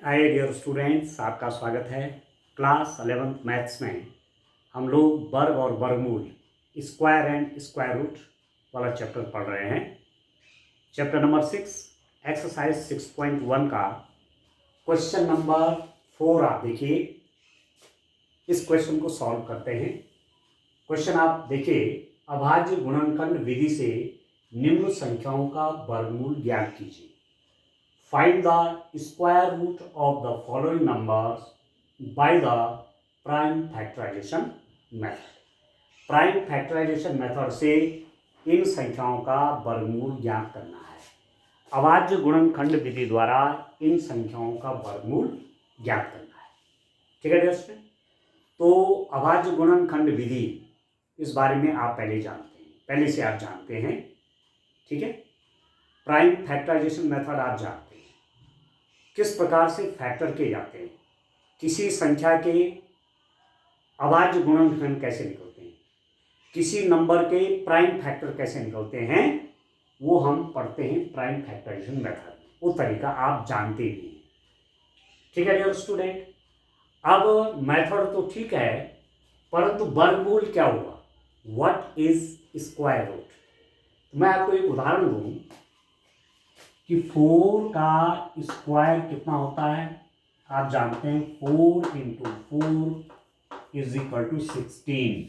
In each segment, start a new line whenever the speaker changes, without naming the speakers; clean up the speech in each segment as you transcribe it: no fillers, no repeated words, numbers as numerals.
Hi dear students, आपका स्वागत है। क्लास 11th मैथ्स में हम लोग वर्ग और वर्गमूल, स्क्वायर एंड स्क्वायर रूट वाला चैप्टर पढ़ रहे हैं। चैप्टर नंबर 6 एक्सरसाइज 6.1 का क्वेश्चन नंबर 4 आप देखिए। इस क्वेश्चन को सॉल्व करते हैं। क्वेश्चन आप देखिए, अभाज्य गुणनखंड विधि से निम्न संख्याओं का वर्गमूल ज्ञात कीजिए। Find the square root of the following numbers by the prime factorization method. Prime factorization method से इन संख्याओं का वर्गमूल ज्ञात करना है। अभाज्य गुणनखंड विधि द्वारा इन संख्याओं का वर्गमूल ज्ञात करना है। ठीक है दोस्तों, तो अभाज्य गुणनखंड विधि इस बारे में आप पहले जानते हैं, पहले से आप जानते हैं। ठीक है, प्राइम फैक्टराइजेशन मेथड आप जानते हैं, किस प्रकार से फैक्टर किए जाते हैं, किसी संख्या के अभाज्य गुणनखंड कैसे निकलते हैं, किसी नंबर के प्राइम फैक्टर कैसे निकलते हैं, वो हम पढ़ते हैं प्राइम फैक्टराइजेशन मेथड। वो तरीका आप जानते ही हैं। ठीक है डियर स्टूडेंट, अब मेथड तो ठीक है, परंतु वर्गमूल क्या हुआ, व्हाट इज स्क्वायर रूट। मैं आपको एक उदाहरण दूं कि 4 का स्क्वायर कितना होता है। आप जानते हैं 4 × 4 = 16।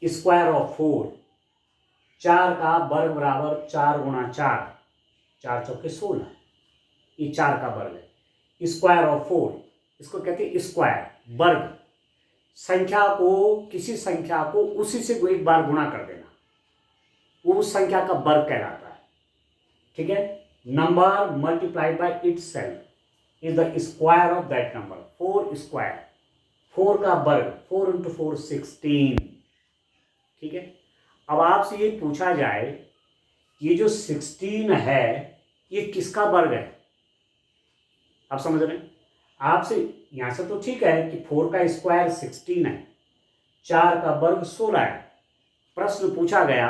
स्क्वायर ऑफ 4, 4 का वर्ग बराबर 4 × 4, 4 चौके 16, ये 4 का वर्ग है। स्क्वायर ऑफ 4, इसको कहते हैं स्क्वायर, वर्ग। संख्या को, किसी संख्या को उसी से एक बार गुणा कर देना, वो उस संख्या का वर्ग कहलाता है। ठीक है, number multiplied by itself is the square of that number. 4 square, 4 का वर्ग, 4 × 4 16। ठीक है, अब आपसे ये पूछा जाए, ये जो 16 है ये किसका वर्ग है। आप समझ रहे हैं, आपसे यहां से तो ठीक है कि 4 का स्क्वायर 16 है, 4 का वर्ग 16 है। प्रश्न पूछा गया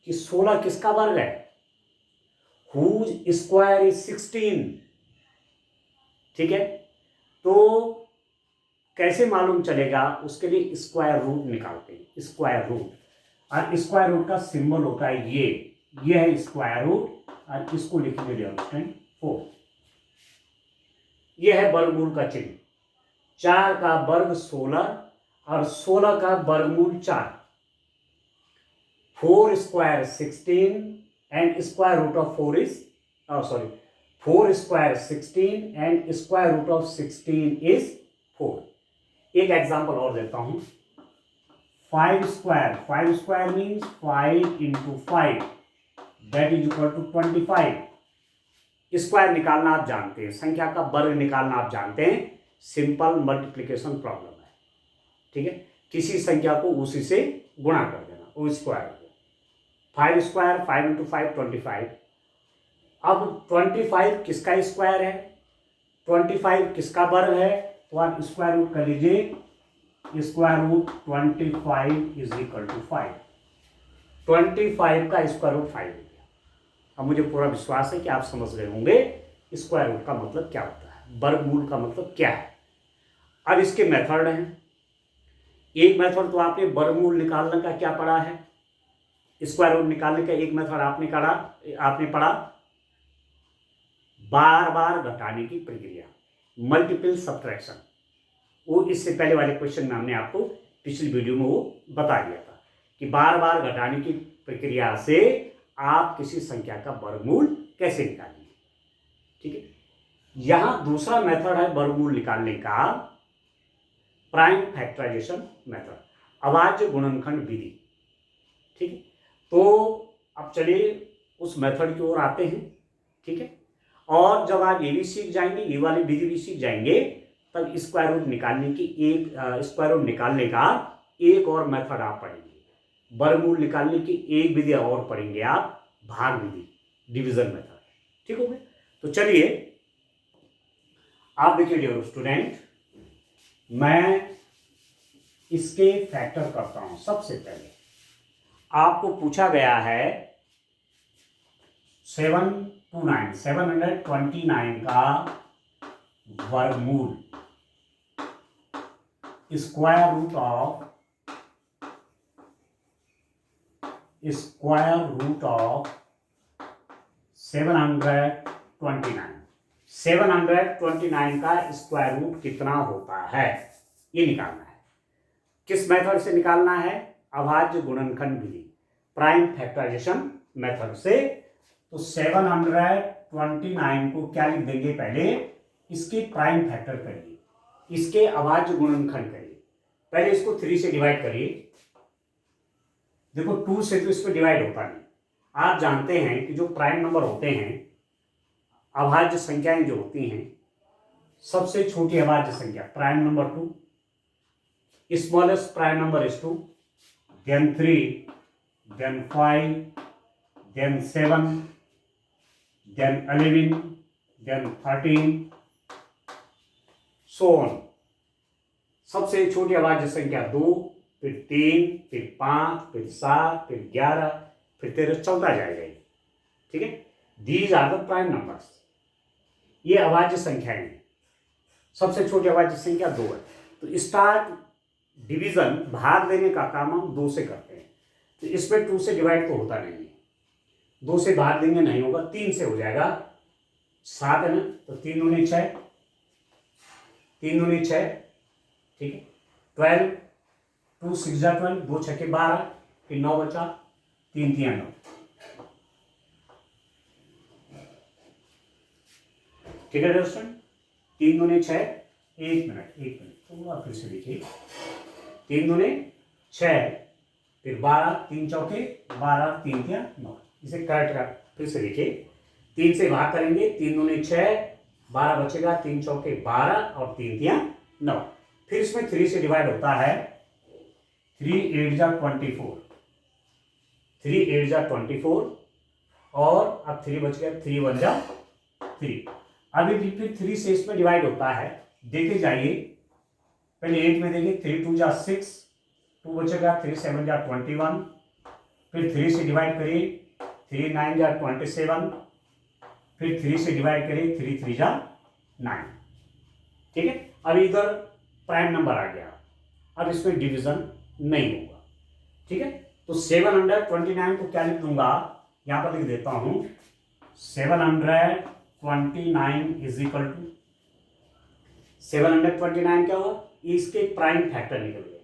कि 16 किसका वर्ग है, whose square is 16। ठीक है, तो कैसे मालूम चलेगा, उसके लिए स्क्वायर रूट निकालते हैं। स्क्वायर रूट, और स्क्वायर रूट का सिंबल होता है ये है स्क्वायर रूट, और इसको लिखेंगे 4। ये है वर्गमूल का चिन्ह। 4 का वर्ग 16 और 16 का वर्गमूल 4। 4 square 16 and square root of 4 is 4 square 16 and square root of 16 is 4। एक एग्जांपल और देता हूं। 5 square means 5 × 5 that is equal to 25। Square निकालना आप जानते हैं, संख्या का वर्ग निकालना आप जानते हैं, सिंपल मल्टीप्लिकेशन प्रॉब्लम है। ठीक है, किसी संख्या को उसी से गुणा कर देना, वो स्क्वायर। 5 स्क्वायर 5 × 5 25। अब 25 किसका स्क्वायर है, 25 किसका वर्ग है, तो आप स्क्वायर रूट कर लीजिए। Square root 25 = 5। 25 का स्क्वायर रूट 5 हो गया। अब मुझे पूरा विश्वास है कि आप समझ गए होंगे स्क्वायर रूट का मतलब क्या होता है, वर्गमूल का मतलब क्या है। अब इसके मेथड हैं। एक मेथड तो आपने वर्गमूल निकालने का क्या पढ़ा है, स्क्वायर रूट निकालने का एक मेथड आपने पढ़ा बार बार घटाने की प्रक्रिया, मल्टीपल सब्ट्रैक्शन। वो इससे पहले वाले क्वेश्चन में हमने आपको पिछली वीडियो में वो बता दिया था कि बार बार घटाने की प्रक्रिया से आप किसी संख्या का वर्गमूल कैसे निकालेंगे। ठीक है, यहां दूसरा मेथड है वर्गमूल निकालने का, प्राइम फैक्टराइजेशन मेथड, अभाज्य गुणनखंड विधि। ठीक है, तो अब चलिए उस मेथड की ओर आते हैं। ठीक है, और जब आप ये भी सीख जाएंगे, ये वाली विधि भी सीख जाएंगे, तब स्क्वायर रूट निकालने का एक और मेथड आप पढ़ेंगे। वर्गमूल निकालने की एक विधि और पढ़ेंगे आप, भाग विधि, डिवीजन मेथड। ठीक हो गया, तो चलिए आप देखिए डियर स्टूडेंट, मैं इसके फैक्टर करता हूं। सबसे पहले आपको पूछा गया है 729 का वर्गमूल स्क्वायर रूट ऑफ 729। 729 का स्क्वायर रूट कितना होता है ये निकालना है। किस मेथड से निकालना है? अभाज्य गुणनखंड विधि, प्राइम फैक्टराइजेशन मेथड से। तो 729 को क्या लिख देंगे? पहले इसके प्राइम फैक्टर करिए, इसके अभाज्य गुणनखंड करिए। पहले इसको 3 से डिवाइड करिए। देखो 2 से तो इस पर डिवाइड होता नहीं। आप जानते हैं कि जो प्राइम नंबर होते हैं, अभाज्य संख्याएं जो होती हैं, सबसे छोटी अभाज्य संख्या prime number 2, smallest prime number is 2, then 3, then 5, then 7, then 11, then 13, so on. सबसे छोटी अभाज्य संख्या 2, फिर 3, फिर 5, फिर 7, फिर 11, फिर 13, चलता जाएगा। ठीक है, these are the prime numbers. ये अभाज्य संख्याएं हैं। सबसे छोटी अभाज्य संख्या 2 है। तो स्टार्ट डिवीजन, भाग देने का काम हम 2 से करते हैं। तो इसमें 2 से डिवाइड तो होता नहीं है, 2 से भाग देंगे नहीं होगा, 3 से हो जाएगा। 7 है ना, तो 3 दूनी 6, 3 दूनी 6, ठीक है। 12, 2 6 जा 12, 2 6 के 12, फिर 9 बचा, 3 3 9, ठीक है दोस्तों। 3 दूनी 6, 1 मिनट थोड़ा फिर से देखिए। 3 दूनी 6, फिर 12, 3 चौके 12, 3 3 9, इसे करेक्ट कर फिर से देखिए। 3 से भाग करेंगे, 3 दूनी 6, 12 बचेगा, 3 चौके 12 और 3 3 9। फिर इसमें 3 से डिवाइड होता है। 3 8 जा 24, 3 8 जा 24, और अब 3 बच गया, 3 1 जा 3। अभी फिर 3 से इसमें डिवाइड होता है। देखे जाइए, पहले 8 में देंगे, 3 2 जा 6, 2 बचेगा, 3 7 जा 21, फिर 3 से डिवाइड करिए, 3 9 जा 27, फिर 3 से डिवाइड करिए, 3 3 जा 9। ठीक है, अब इधर प्राइम नंबर आ गया, अब इसमें डिवीजन नहीं होगा। ठीक है, तो 729 को क्या लिख दूंगा? यहां पर लिख देता हूं, 729 इज इक्वल टू 729 क्या हुआ? इसके प्राइम फैक्टर निकल गए,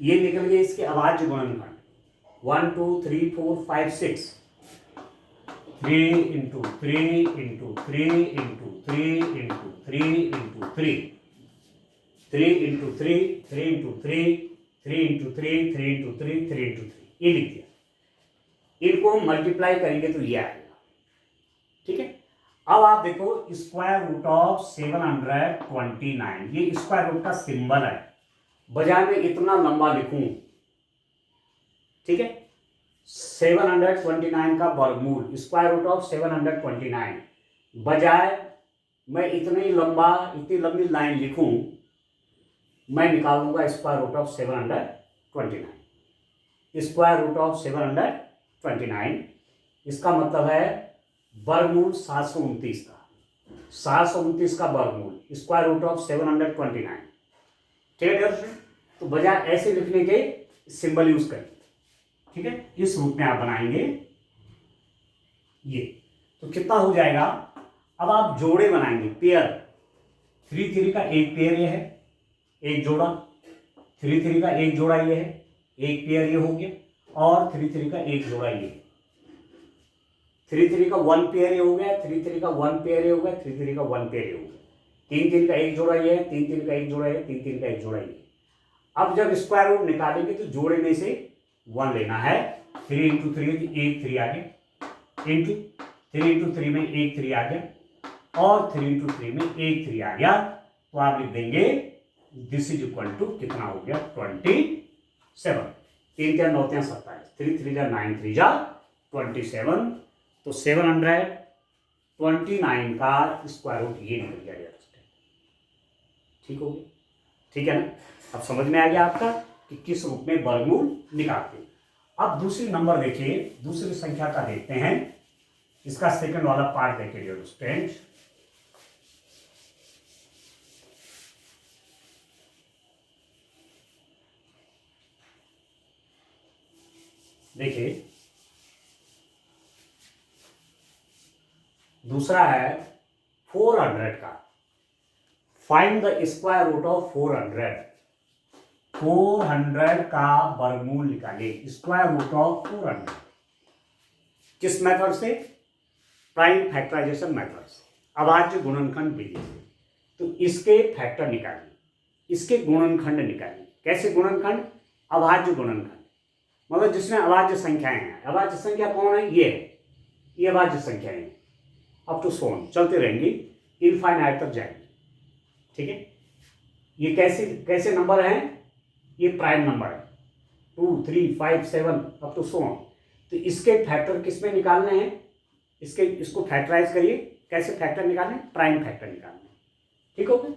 ये निकल गए इसके अभाज्य गुणनखंड। 1 2 3 4 5 6, 3 into 3 into 3 into 3 into 3 into 3, 3 into 3, 3 into 3, 3 into 3, 3 into 3, 3 into 3, ये लिख दिया। इनको मल्टीप्लाई करेंगे तो ये आएगा। ठीक है, अब आप देखो स्क्वायर रूट ऑफ 729, ये स्क्वायर रूट का सिंबल है। बजाय में इतना लंबा लिखूं, ठीक है, 729 का वर्गमूल स्क्वायर रूट ऑफ 729, बजाय मैं इतनी लंबी लाइन लिखूं, मैं निकाल दूंगा square root of 729। Square root of 729, इसका मतलब है वर्गमूल 729 का, 729 का वर्गमूल स्क्वायर रूट ऑफ 729। ठीक है दर्शक, तो बजाय ऐसे लिखने के सिंबल यूज करें। ठीक है, इस रूप में आप बनाएंगे ये, तो कितना हो जाएगा? अब आप जोड़े बनाएंगे, पेयर। 3 3 का एक पेयर ये है, एक जोड़ा, 3 3 का एक जोड़ा ये है, एक पेयर ये हो गया, और 3 3 का एक जोड़ा ये, 3 3 का 1 पेयर ये हो गया, 3 3 का 1 पेयर ये हो गया, 3 3 का 1 पेयर ये हो गया, 3 3 का एक जोड़ा ये है, 3 3 का एक जोड़ा है, 3 3 का एक जोड़ा ये। अब जब स्क्वायर रूट निकालेंगे तो जोड़े में से 1 लेना है। 3 इंटू 3 एक 3 आ गया, इंटू 3 इंटू 3 में एक 3 आ गया, और 3 इंटू 3 में एक 3 आ गया। तो आप लिख देंगे दिस इज इक्वल टू कितना हो गया? 27। 3 3 9 3 27, 3 3 जा 9 3 जा 27। तो 729 का स्क्वायर रूट ये निकल गया। ठीक हो गया? ठीक है ना? अब समझ में आ गया आपका कि किस रूप में वर्गमूल निकालते हैं। अब दूसरी नंबर देखिए, दूसरी संख्या का देखते हैं, इसका सेकंड वाला पार्ट देखिए डियर स्टूडेंट। देखिए दूसरा है 400 का, find the square root of 400। 400 का वर्गमूल निकालिए, स्क्वायर रूट ऑफ 400। किस मेथड से? प्राइम फैक्टराइजेशन मेथड से, अभाज्य गुणनखंड विधि से। तो इसके फैक्टर निकालिए, इसके गुणनखंड निकालिए। कैसे गुणनखंड? अभाज्य गुणनखंड, मतलब जिसमें अभाज्य संख्याएं हैं। अभाज्य संख्या कौन है? ये है, ये अभाज्य संख्याएं हैं। अप टू सोन चलते रहेंगी, इनफाइनाइट तक जाएंगे। ठीक है, ये कैसे कैसे नंबर हैं? ये प्राइम नंबर है, 2, 3, 5, 7 अप टू सोन। तो इसके फैक्टर किस में निकालने हैं? इसको फैक्टराइज करिए। कैसे फैक्टर निकालने? प्राइम फैक्टर निकालने। ठीक हो गया।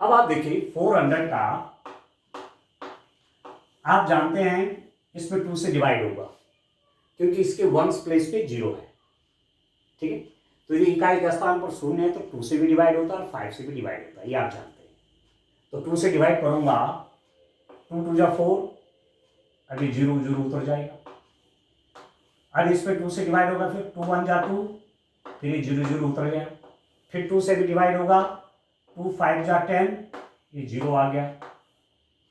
अब आप देखिए 400 का आप जानते हैं इसमें 2 से डिवाइड होगा, क्योंकि इसके वंस प्लेस पे 0 है। ठीक है, तो यदि इकाई के स्थान पर 0 है तो 2 से भी डिवाइड होता है और 5 से भी डिवाइड होता है, ये आप जानते हैं। तो 2 से डिवाइड करूंगा, 2 2 जा 4, अभी 0 0 उतर जाएगा। अब इसमें 2 से डिवाइड होगा, फिर 2 1 जा 2, फिर 0 0 उतर गया। फिर 2 से भी डिवाइड होगा, 2 5 जा 10, ये 0 आ गया।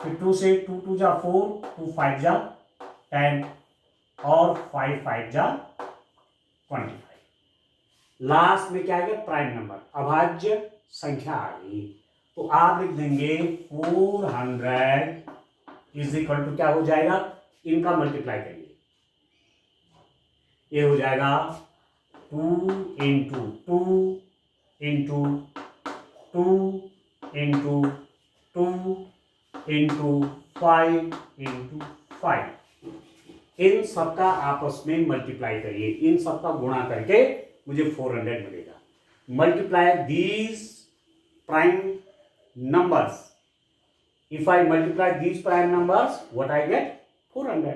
फिर 2 से 2 2 जा 4, 2 5 जा 10 और 5 5 जा 25। लास्ट में क्या आ गया? प्राइम नंबर, अभाज्य संख्या आ गई। तो आप लिख देंगे 400 इज इक्वल टू क्या हो जाएगा? इनका मल्टीप्लाई करिए, ये हो जाएगा 2 into 2 into 2 into 2 into 5 into 5। इन सबका आपस में मल्टीप्लाई करिए, इन सबका गुणा करके मुझे 400 मिलेगा। Multiply these prime numbers, if I multiply these prime numbers what I get? 400।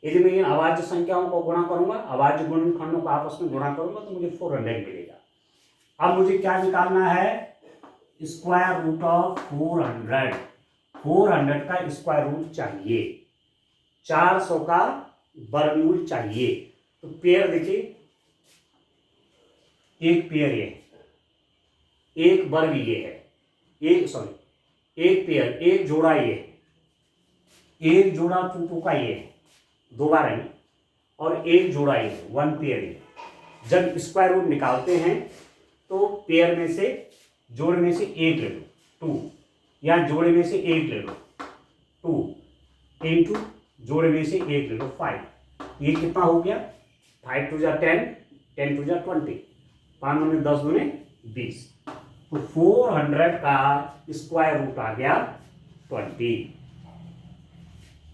यदि मैं इन अभाज्य संख्याओं को गुणा करूंगा, अभाज्य गुणनखंडों को आपस में गुणा करूंगा तो मुझे 400 मिलेगा। अब मुझे क्या निकालना है? Square root of 400। 400 का स्क्वायर रूट चाहिए, 400 का वर्गमूल चाहिए। तो पेयर देखिए, एक पेयर ये है, एक वर्ग ये है, एक पेयर, एक जोड़ा ये है, एक जोड़ा 2 2 का ये है, 2 बार है, और एक जोड़ा ये है, 1 पेयर ये। जब स्क्वायर रूट निकालते हैं तो पेयर में से, जोड़े में से एक ले लो 2, या जोड़े में से एक ले लो 2 इंटू जोड़े में से एक ले लो 5। ये कितना हो गया? 5 2 जा 10, 10 2 जा 20, 5 दूने 10 दूने 20। तो 400 का स्क्वायर रूट आ गया 20।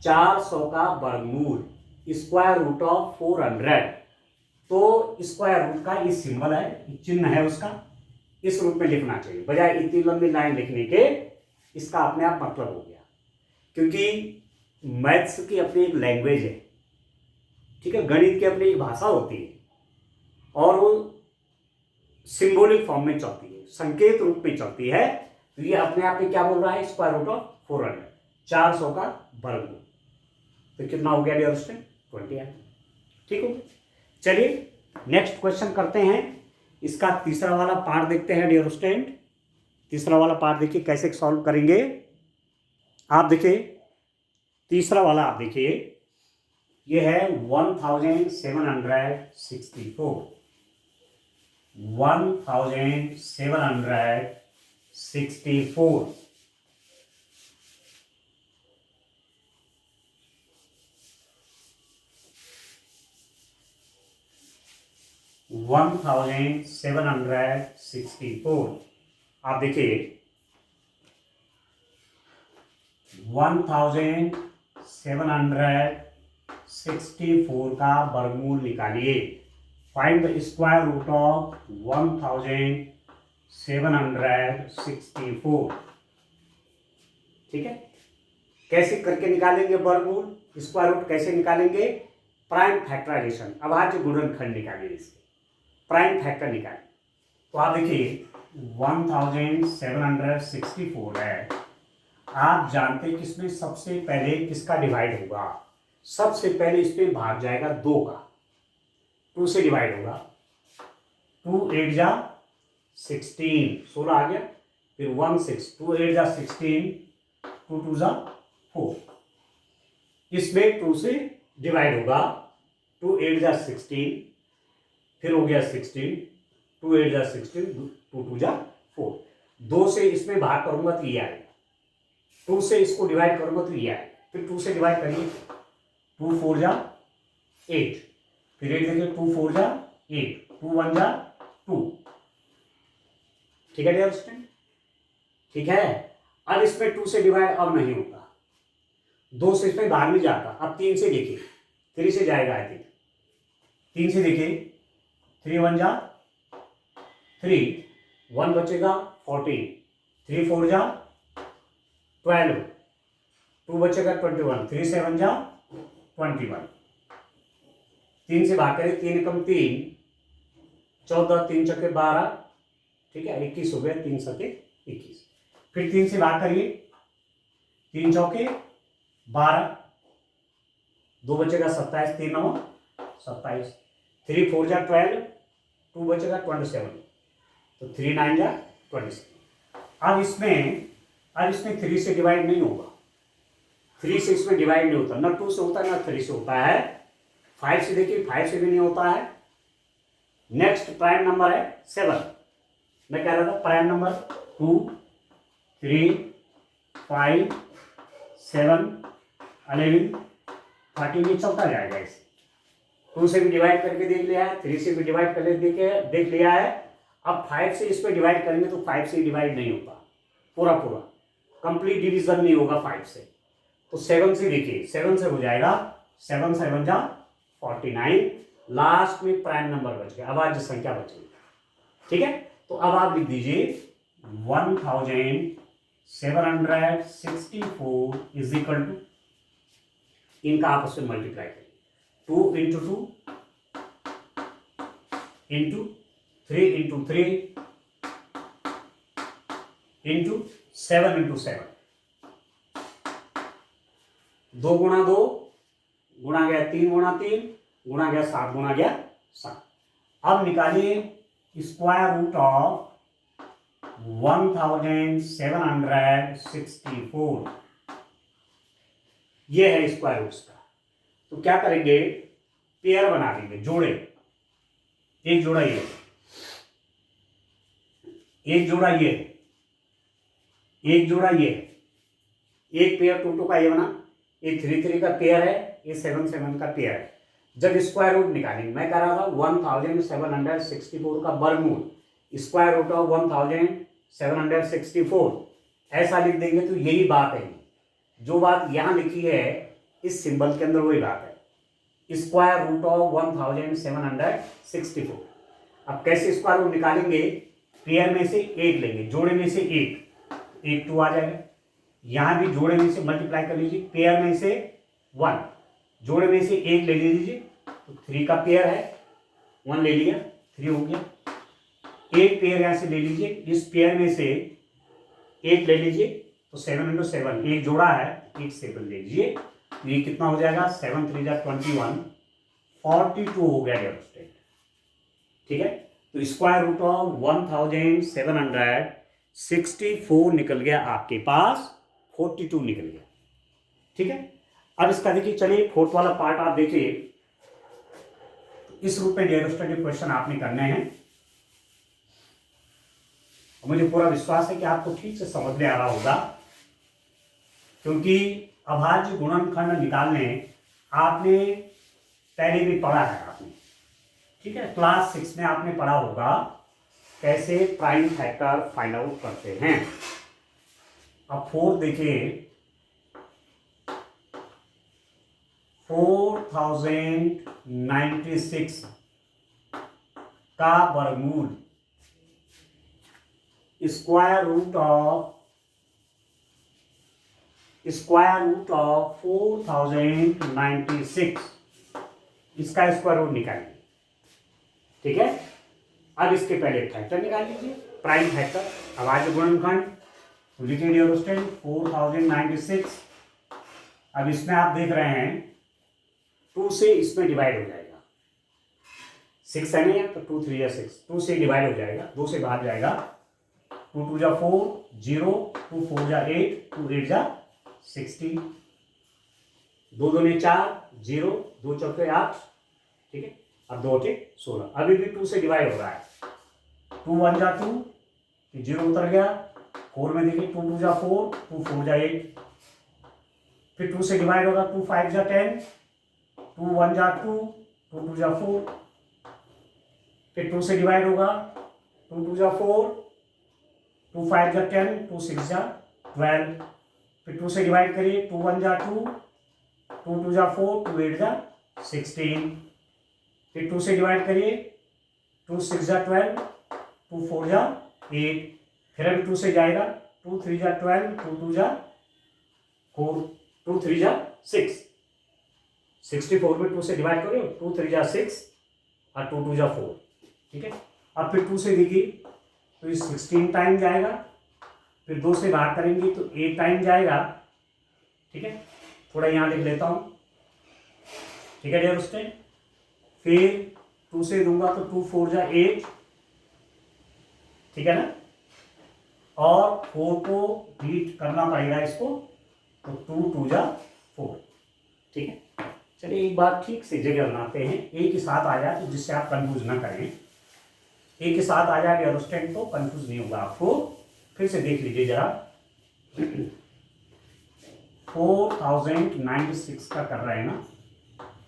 400 का वर्गमूल, स्क्वायर रूट ऑफ 400। तो स्क्वायर रूट का ये सिंबल है, चिन्ह है उसका, इस रूप में लिखना चाहिए, बजाय इतनी लंबी लाइन लिखने के। इसका अपने आप मतलब हो गया, क्योंकि मैथ्स की अपनी एक लैंग्वेज है। ठीक है, गणित की अपनी एक भाषा होती है और वो सिंबॉलिक फॉर्म में चलती है, संकेत रूप में चलती है। तो ये अपने आप में क्या बोल रहा है? स्क्वायर रूट ऑफ 400, 400 का वर्गमूल। तो कितना हो गया डियर स्टूडेंट? 20 है। ठीक हो, चलिए नेक्स्ट क्वेश्चन करते हैं। इसका तीसरा वाला पार्ट देखते हैं डियर स्टूडेंट। तीसरा वाला पार्ट देखिए कैसे सॉल्व करेंगे। आप देखिए तीसरा वाला, आप देखिए ये है 1764। 1764। आप देखिए 1764 का वर्गमूल निकालिए। Find the square root of 1764। ठीक है, कैसे करके निकालेंगे वर्गमूल? स्क्वायर रूट कैसे निकालेंगे? प्राइम फैक्टराइजेशन, अभाज्य गुणनखंड निकालिए, इसके प्राइम फैक्टर निकालिए। तो आप देखिए 1764 है, आप जानते हैं किसमें सबसे पहले किसका डिवाइड होगा? सबसे पहले इसमें भाग जाएगा 2 का, 2 से डिवाइड होगा, 2 8 जा 16, 16 आ गया, फिर 1 6, 2 8 जा 16, 2 2 जा 4, इसमें 2 से डिवाइड होगा, 2 8 जा 16, फिर हो गया 16, 2 8 जा 16, 2 2 जा 4, 2 से इसमें भाग करूंगा तो ये आएगा, 2 से इसको डिवाइड करूंगा तो ये आएगा, फिर 2 से डिवाइड करिए, 2 4 जा 8, फिर 8 देखिए, 2 4 जा 8, 2 1 जा 2, ठीक है डियर स्टूडेंट, ठीक है। अब इसमें 2 से डिवाइड अब नहीं होता, 2 से इसमें भाग नहीं जाता, अब 3 से देखिए, 3 से जाएगा आई थिंक, 3 से देखिए, 3 1 जा 3, 1 बचेगा 14, 3 4 जा 12, 2 बचेगा 21, 3 7 जा 21, 3 से भाग करें, 3 कम 3, 14, 3 चौके 12, ठीक है, 21 हो गया, 3 सके 21, फिर 3 से भाग करिए, 3 चौके 12, 2 बचेगा 27, 3 9 27, 3 4 जा 12, 2 बचेगा 27, तो 3 9 जा 27। अब इसमें 3 से डिवाइड नहीं होगा, 3 से इसमें डिवाइड नहीं होता, ना 2 से होता है ना 3 से होता है, 5 से देखिए, 5 से भी नहीं होता है। नेक्स्ट प्राइम नंबर है 7, मैं कह रहा था प्राइम नंबर 2 3 5 7 11 13 ये चलता जाएगा, इसे 2 से भी डिवाइड करके देख लिया है, 3 से भी डिवाइड करके देख लिया है, अब 5 से इसमें डिवाइड करेंगे तो 5 से डिवाइड नहीं होता, पूरा कंप्लीट डिवीजन नहीं होगा 5 से, तो 7 से देखिए, 7 से हो जाएगा, 7 7 जा 49, लास्ट में प्राइम नंबर बच गया, अभाज्य संख्या बच गई, ठीक है। तो अब आप लिख दीजिए 1764 इज इक्वल टू, इनका आपस में मल्टीप्लाई करिए, 2 into 2 into 3 into 3 into 7 into 7, 2 गुणा 2 गुणा गया 3 गुणा 3 गुणा गया 7 गुणा गया 7। अब निकालिए स्क्वायर रूट ऑफ 1764, ये है स्क्वायर रूट का। तो क्या करेंगे, पेयर बना देंगे, जोड़े, एक जोड़ा ये, एक जोड़ा ये, एक जोड़ा ये, एक पेयर 2 2 का ये बना, ये 3 3 का पेयर है, ये 7 7 का पेयर है। जब स्क्वायर रूट निकालेंगे, मैं कह रहा था 1764 का वर्गमूल, स्क्वायर रूट ऑफ 1764 ऐसा लिख देंगे तो यही बात है, जो बात यहां लिखी है इस सिंबल के अंदर वही बात है, स्क्वायर रूट ऑफ 1764। अब कैसे स्क्वायर रूट निकालेंगे, पेयर में से एक लेंगे, जोड़े में से एक 2 आ जाएगा, यहां भी जोड़े में से मल्टीप्लाई कर लीजिए, पेयर में से 1, जोड़े में से एक ले लीजिए, तो 3 का पेयर है, 1 ले लिया, 3 हो गया, एक पेयर यहां से ले लीजिए, इस पेयर में से एक ले लीजिए, तो 7 इंटू 7, एक जोड़ा है, एक 7 ले लीजिए, तो ये कितना हो जाएगा, 7 3 जा 21, 42 हो गया डियर स्टूडेंट, ठीक है। तो स्क्वायर रूट ऑफ 1764 निकल गया आपके पास, 42 निकल गया, ठीक है। अब इसका देखिए, चलिए फोर्थ वाला पार्ट आप देखिए, इस रूप में डियर स्टूडेंट क्वेश्चन आपने करने हैं, मुझे पूरा विश्वास है कि आपको ठीक से समझ में आ रहा होगा, क्योंकि अभाज्य गुणनखंड निकालने आपने पहले भी पढ़ा है आपने, ठीक है, क्लास 6 में आपने पढ़ा होगा कैसे प्राइम फैक्टर फाइंड आउट करते हैं। अब फोर्थ देखिए, 4096 का वर्गमूल स्क्वायर रूट ऑफ 4096, इसका स्क्वायर रूट निकालिए, ठीक है। अब इसके पहले फैक्टर निकाल लीजिए, प्राइम फैक्टर अभाज्य गुणनखंड, तो लिखिए डियर स्टूडेंट 4096। अब इसमें आप देख रहे हैं 2 से इसमें डिवाइड हो जाएगा, 6 है ना, तो 2 3 या 6, 2 से डिवाइड हो जाएगा, 2 से भाग जाएगा, 2 2 जा 4, 0, 2 4 जा 8, 2 8 जा 16, 2 2 ने 4, 0, 2 चौके 8, ठीक है। अब 2 8 16, अभी भी 2 से डिवाइड हो रहा है, 2 1 जा 2, 0 उतर गया, 4 में देखिए 2 2 जा 4, 2 4 जा 8, फिर 2 से डिवाइड होगा, 2 5 जा 10, 2 1 जा 2, 2 2 जा 4, फिर 2 से डिवाइड होगा, 2 2 जा 4, 2 5 जा 10, 2 6 जा 12, फिर 2 से डिवाइड करिए, 2 1 जा 2, 2 2 जा 4, 2 8 जा 16, फिर 2 से डिवाइड करिए, 2 6 जा 12, 2 4 जा 8, फिर अभी 2 से जाएगा, 2 3 जा 12, 2 2 जा 4, 2 3 जा 6, 64 में 2 से डिवाइड करो, 2 3 जा 6 और 2 2 जा 4, ठीक है। अब फिर 2 से देखिए तो ये 16 टाइम जाएगा, फिर 2 से भाग करेंगे तो 8 टाइम जाएगा, ठीक है। थोड़ा यहाँ लिख लेता हूँ, ठीक है डियर स्टूडेंट। फिर 2 से दूंगा तो 2 4 जा 8, ठीक है ना, और 4 को बीट करना पड़ेगा इसको, तो 2 2 जा 4, ठीक है। चलिए एक बार ठीक से जगह बनाते हैं, एक ही साथ आ जाए तो जिससे आप कंफ्यूज ना करें, एक ही साथ आ जाए डियर स्टूडेंट तो कंफ्यूज नहीं होगा आपको। फिर से देख लीजिए जरा, 4096 का कर रहे हैं ना,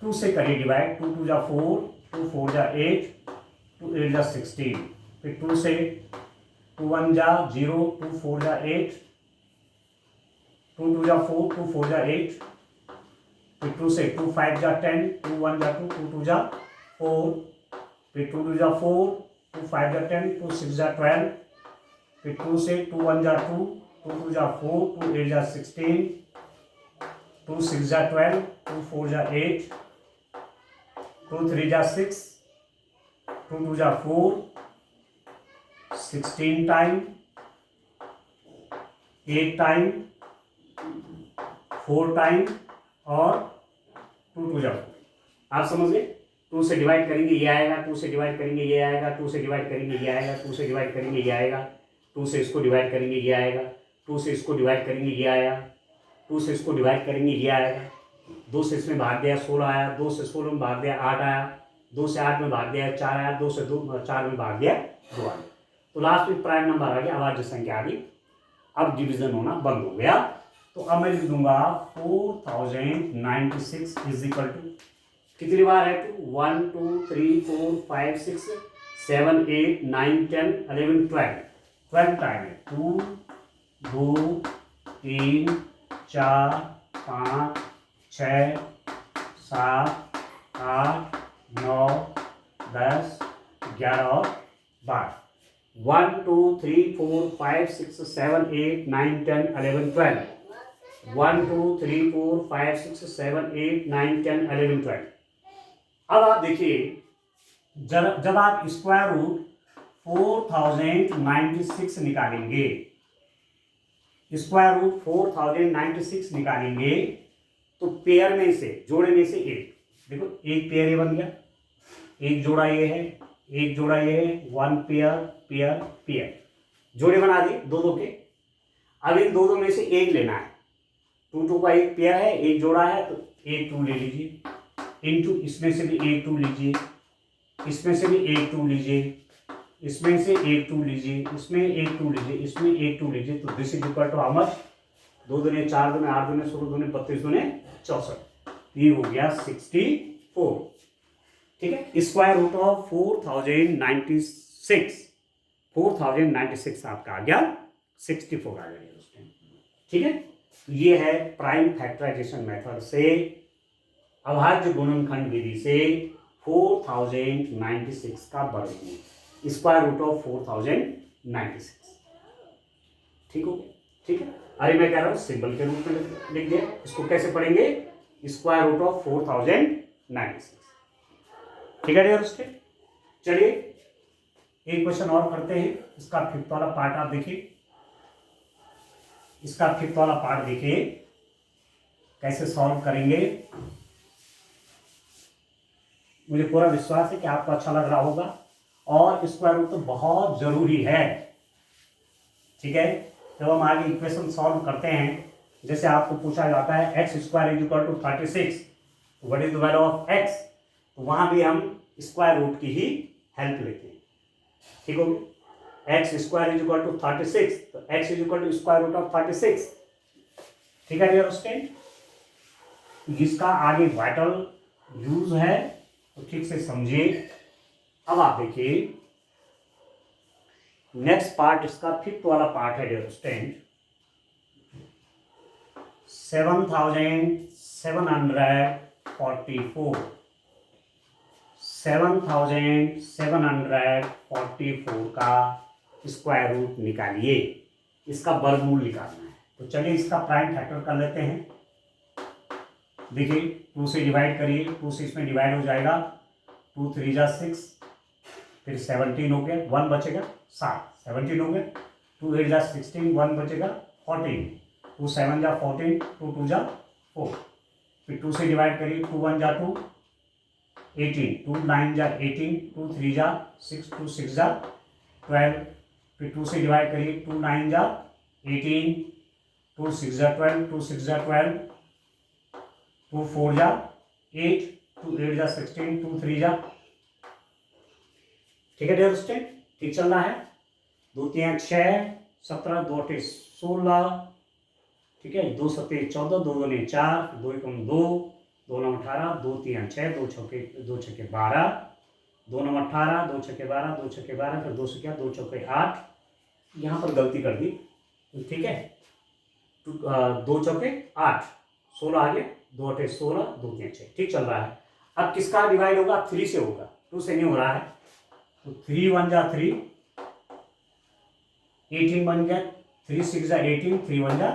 2 से करिए डिवाइड, 2 2 जा 4, 2 4 जा 8, 2 8 जा 16, फिर 2 से 2 1 जा 0, 2 4 जा 8, 2 2 जा 4, 2 4 जा 8, फिर 2 से 2 5 जा 10, 2 1 जा 2, 2 2 जा 4, फिर 2 2 जा 4, 2 5 जा 10, 2 6 जा 12, फिर 2 से 2 1 जा 2, 2 2 जा 4, 2 8 जा 16, 2 6 जा 12, 2 4 जा 8, 2 3 जा 6, 2 2 जा 4, 16 टाइम, 8 टाइम, 4 टाइम और 2 2 जा 4। आप समझ गए, 2 से डिवाइड करेंगे ये आएगा, 2 से डिवाइड करेंगे ये आएगा, 2 से डिवाइड करेंगे ये आएगा, 2 से डिवाइड करेंगे ये आएगा, 2 से इसको डिवाइड करेंगे ये आएगा, 2 से इसको डिवाइड करेंगे ये आया, 2 से इसको डिवाइड करेंगे ये आएगा, 2 से इसमें भाग दिया 16 आया, 2 से 16 में भाग दिया 8 आया, 2 से 8 में भाग दिया 4 आया, 2 से 4 में भाग दिया 2 आया, तो लास्ट में प्राइम नंबर आ गया, अभाज्य संख्या आ गई। अब डिवीजन होना बंद हो गया, तो अब मैं लिख दूंगा 4096 इज इक्वल टू, कितनी बार है 2 1 2 3 4 5 6 7 8 9 10 11 12, 12 टाइम है, 2 2 3 4 5 6 7 8 9 10 11 और 12, 1 2 3 4 5 6 7 8 9 10 11 12, 1 2 3 4 5 6 7 8 9 10 11 12। अब आप देखिए, जब आप स्क्वायर रूट 4096 निकालेंगे, स्क्वायर रूट 4096 निकालेंगे, तो पेयर में से, जोड़े में से एक, देखो एक पेयर ये बन गया, एक जोड़ा ये है, एक जोड़ा ये है, 1 पेयर पेयर पेयर, जोड़े बना दिए दो दो के। अब इन दो में से एक लेना है, 2 2 का एक पेयर है, एक जोड़ा है, तो एक 2 ले लीजिए, इनटू इसमें से भी एक 2 लीजिए, इसमें से भी एक 2 लीजिए, इसमें से एक 2 लीजिए, इसमें एक 2 लीजिए, इसमें एक 2 लीजिए, तो this is equal to how much, 2 दूने 4 दूने 8 दूने 16 दूने 32 दूने 64, ये हो गया 64, ठीक है। स्क्वायर रूट ऑफ 4096 आपका आ गया 64 आ गया उस टाइम, ठीक है। ये है प्राइम फैक्टराइजेशन मेथड से, अभाज्य गुणनखंड विधि से 4096 का वर्गमूल, स्क्वायर रूट ऑफ 4096, ठीक हो गया, ठीक है। अरे मैं कह रहा हूं सिंबल के रूप में लिख दिया, इसको कैसे पढ़ेंगे, स्क्वायर रूट ऑफ 4096, ठीक है डियर स्टूडेंट। चलिए एक क्वेश्चन और करते हैं, इसका 5th वाला पार्ट आप देखिए, इसका 5th वाला पार्ट देखिए कैसे सॉल्व करेंगे। मुझे पूरा विश्वास है कि आपको अच्छा लग रहा होगा, और स्क्वायर रूट तो बहुत जरूरी है। ठीक है, जब हम आगे इक्वेशन सॉल्व करते हैं, जैसे आपको पूछा जाता है x square is equal to 36, what is the value of x, तो वहां भी हम स्क्वायर रूट की ही हेल्प लेते हैं। ठीक होगी, x square is equal to 36, तो x is equal to square root of 36। ठीक है डियर स्टूडेंट, जिसका आगे वाइटल यूज है तो ठीक से समझिए। अब आप देखिए नेक्स्ट पार्ट, इसका फिफ्थ वाला पार्ट है डियर स्टूडेंट, 7744 7744 का स्क्वायर रूट निकालिए, इसका वर्गमूल निकालना है। तो चलिए इसका प्राइम फैक्टर कर लेते हैं। देखिए 2 से डिवाइड करिए, 2 से इसमें डिवाइड हो जाएगा, 2 3 जा 6, फिर 17 हो गया, 1 बचेगा 7, 17 हो गया, 2 8 जा 16, 1 बचेगा 14, 2 7 जा 14, 2 2 जा 4, फिर 2 से डिवाइड करिए, 2 1 जा 2, 18, 2 9 जा 18, 2 3 जा 6, 2 6 जा 12, फिर 2 से डिवाइड करिए, 2 9 जा 18, 2 6 जा 12, 2 6 जा 12, 2 4 जा 8, 2 8 जा 16, 2 3 जा। ठीक है डियर स्टूडेंट, ठीक चल रहा है। 2 3 6, 17, 2 8 16, ठीक है, 2 7 14, 2 2 4, 2 1 2, 2 9 18, 2 3 6, 2 6 12, 2 9 18, 2 6 12, 2 6 12, फिर 2 से क्या 2 4 8, यहाँ पर गलती कर दी, ठीक है, 2 4 8, 16 आ गया, 2 8 16, 2 3 6, ठीक चल रहा है। अब किसका डिवाइड होगा, 3 से होगा, 2 से नहीं हो रहा है, तो 3 1 जा 3, 18 बन गया, 3 6 जा 18, 3 1 जा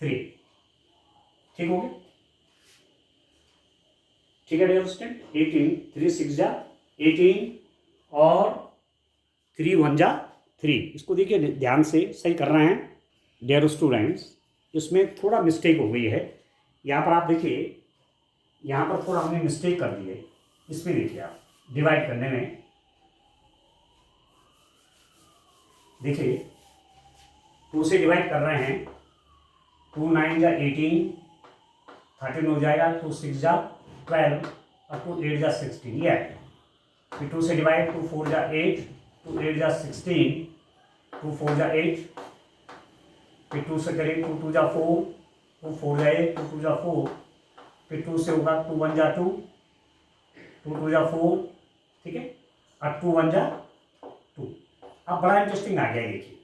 3, ठीक हो गया। ठीक है डियर स्टूडेंट, 18, 3 6 जा 18 और 3 1 जा 3, इसको देखिए ध्यान से सही कर रहे हैं डियर स्टूडेंट्स। इसमें थोड़ा मिस्टेक हो गई है, यहाँ पर आप देखिए, यहाँ पर थोड़ा हमने मिस्टेक कर दी है, इसमें देखिए आप डिवाइड करने में, देखिए 2 से डिवाइड कर रहे हैं, 2 9 जा 18, 13 हो जाएगा, 2 6 जा 12 और 2 8 जा 16, ये आएगा। फिर 2 से डिवाइड, 2 4 जा 8, 2 8 जा 16, 2 4 जा 8, फिर 2 से करें, 2 2 जा 4, 2 4 जा 8, 2 2 जा 4, फिर 2 से होगा, 2 1 जा 2, 2 2 जा 4, ठीक है, और 2 1 जा 2। अब बड़ा इंटरेस्टिंग आ गया, देखिए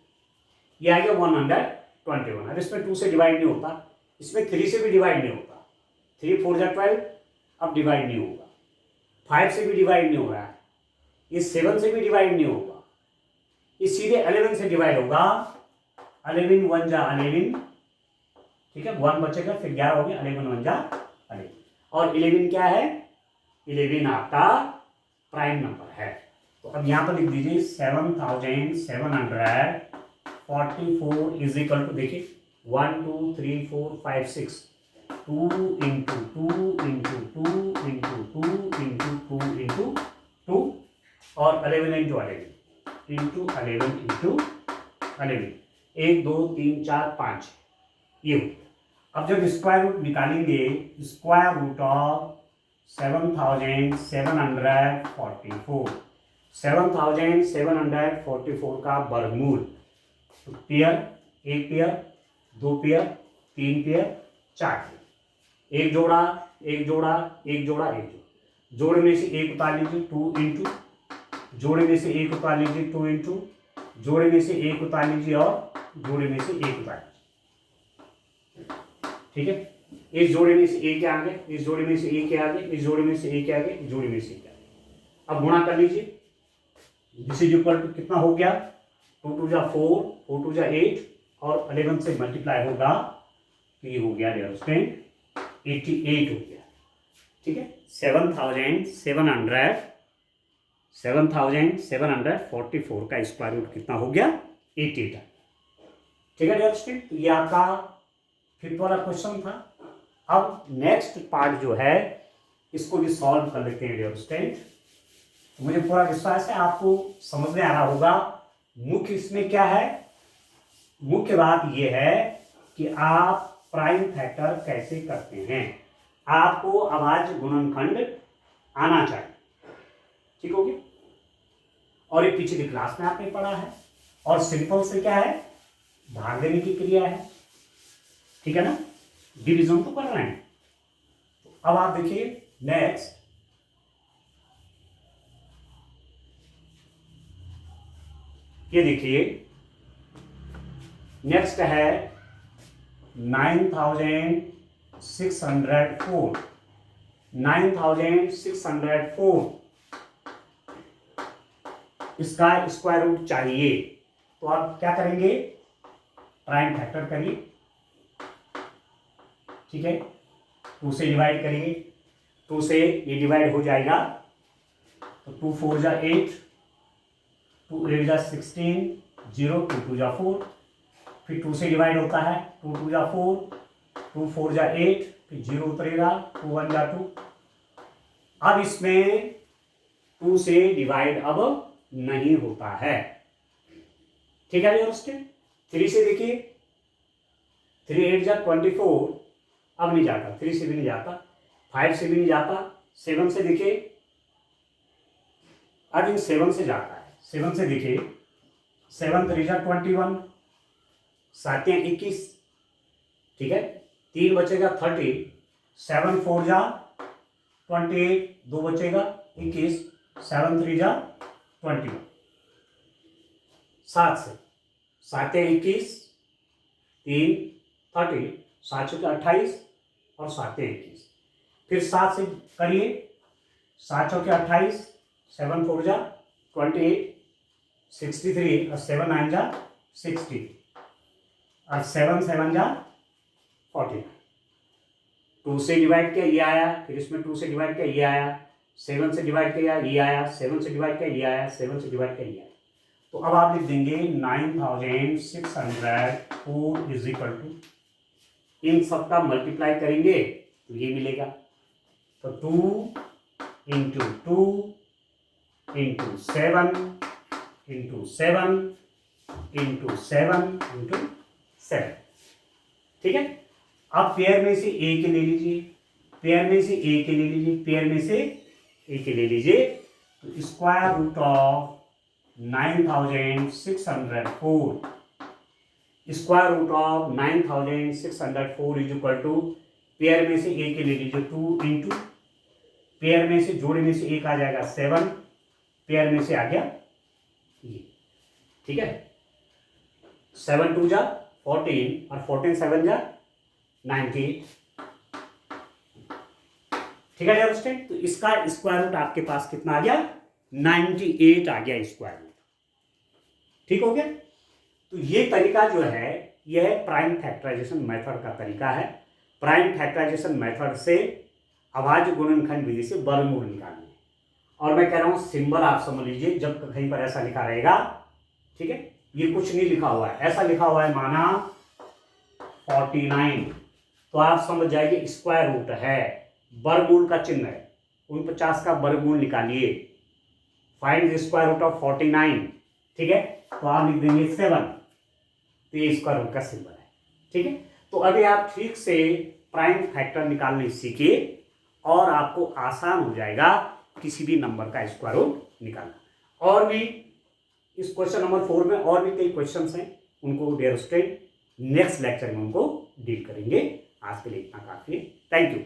ये आ गया 121। अब इसमें 2 से डिवाइड नहीं होता, इसमें 3 से भी डिवाइड नहीं होता, 3 4 जा 12, अब डिवाइड नहीं होगा, 5 से भी डिवाइड नहीं हो रहा है, ये 7 से भी डिवाइड नहीं होगा, ये सीधे 11 से डिवाइड होगा, 11 1 जा 11, ठीक है, 1 बचेगा, फिर 11 हो गया, 11 1 जा 11, और 11 क्या है, 11 आपका प्राइम नंबर है। तो अब यहाँ पर लिख दीजिए 7744 इज इक्वल टू, देखिए 1 2 3 4 5 6, 2 into 2 into 2 into 2 into 2 into 2 और 11 इंटू 11 इंटू 11 इंटू 11, 1 2 3 4 5, ये। अब जब स्क्वायर रूट निकालेंगे, स्क्वायर रूट ऑफ 7744 का वर्गमूल, तो पेयर, एक पेयर, दो पेयर, तीन पेयर, चार पेयर, एक जोड़ा एक जोड़ा एक जोड़ा एक जोड़ा, जोड़े में से एक उतार लीजिए 2 इंटू, जोड़े में से एक उतार लीजिए 2 इंटू, जोड़े में से एक उतार लीजिए और जोड़े में से एक उतार लीजिए, ठीक है, इस जोड़े में से एक आ गए, इस जोड़े में से एक आ गए, इस जोड़े में से एक आ गए, इस जोड़े में से एक आ गए। अब गुणा कर लीजिए, दिस इज इक्वल टू कितना हो गया, 2 2 जा 4, 4 2 जा 8 और 11 से मल्टीप्लाई होगा तो ये हो गया डियर स्टूडेंट 88 हो गया, ठीक है। 7744 का स्क्वायर रूट कितना हो गया, 88, ठीक है डियर स्टूडेंट। तो ये आपका फिफ्थ वाला क्वेश्चन था। अब नेक्स्ट पार्ट जो है इसको भी सॉल्व कर लेते हैं डियर स्टूडेंट। मुझे पूरा विश्वास है आपको समझ में आ रहा होगा। मुख्य इसमें क्या है, मुख्य बात यह है कि आप प्राइम फैक्टर कैसे करते हैं। आपको अभाज्य गुणनखंड आना चाहिए, ठीक हो गया। और ये पिछली क्लास में आपने पढ़ा है। और सिंपल से क्या है, भाग देने की क्रिया है, ठीक है ना, डिवीजन तो कर रहे हैं। अब आप देखिए नेक्स्ट, ये देखिए नेक्स्ट है 9604। 9604 इसका स्क्वायर रूट चाहिए, तो आप क्या करेंगे, प्राइम फैक्टर करिए, ठीक है। 2 से डिवाइड करिए, 2 से ये डिवाइड हो जाएगा तो 2 4 जा 8, 2 8 जा 16, 0 2 2 जा 4, फिर 2 से डिवाइड होता है, 2 2 जा 4, 2 4 जा 8, फिर 0 उतरेगा, 2 1 जा 2। अब इसमें 2 से डिवाइड अब नहीं होता है, ठीक है भैया। उसके 3 से देखिए, 3 8 जा 24, अब नहीं जाता, 3 से भी नहीं जाता, 5 से भी नहीं जाता, 7 से देखिए, अब इन 7 से जाता है। 7 से देखिए, 7 3 जा 21, 7 21, ठीक है, 3 बचेगा 30, 7 4 जा 28, 2 बचेगा 21, 7 3 जा 21। 7 से 7 21, 3 30, 7 चौके 28 और 7 21, फिर 7 से करिए, 7 चौके 28, 7 4 जा 28, 63 और 7 9 जा 60 और 7 7 जा 40। 2 से डिवाइड किया ये आया, फिर इसमें 2 से डिवाइड किया ये आया, 7 से डिवाइड किया ये आया, 7 से डिवाइड किया ये आया, 7 से डिवाइड किया ये आया। तो अब आप लिख देंगे 9604 इज इक्वल टू, इन सबका मल्टीप्लाई करेंगे तो ये मिलेगा, तो 2 into 2 into 7 into 7 into 7 into 7, ठीक है। अब पेयर में से ए के ले लीजिए, पेयर में से ए के ले लीजिए, पेयर में से ए के ले लीजिए, तो square root of 9604, square root of 9604 is equal to, pair में से ए के ले लीजिए 2 इंटू, पेयर में से जोड़े में से एक आ जाएगा 7, पेयर में से आ गया ये, ठीक है। 7 2 जा 14 और 14 7 जा 98, ठीक है स्टूडेंट। तो इसका स्क्वायर रूट आपके पास कितना आ गया, 98 आ गया स्क्वायर रूट, ठीक हो गया। तो ये तरीका जो है यह प्राइम फैक्टराइजेशन मेथड का तरीका है। प्राइम फैक्टराइजेशन मेथड से अभाज्य गुणनखंड विधि से वर्गमूल निकालना है। और मैं कह रहा हूं सिंबल आप समझ लीजिए, जब कहीं पर ऐसा लिखा रहेगा, ठीक है, ये कुछ नहीं लिखा हुआ है, ऐसा लिखा हुआ है माना 49, तो आप समझ जाइए स्क्वायर रूट है, वर्गमूल का चिन्ह है, 49 का वर्गमूल निकालिए, find the square root of 49, ठीक है, तो आप लिख देंगे 7, तो ये स्क्वायर रूट का सिंबल है, ठीक है। तो अभी आप ठीक से प्राइम फैक्टर निकालने सीखिए और आपको आसान हो जाएगा किसी भी नंबर का स्क्वायर रूट निकालना। और भी इस क्वेश्चन नंबर 4 में और भी कई क्वेश्चंस हैं, उनको डियर स्टूडेंट नेक्स्ट लेक्चर में उनको डील करेंगे। आज के लिए इतना काफी है, थैंक यू।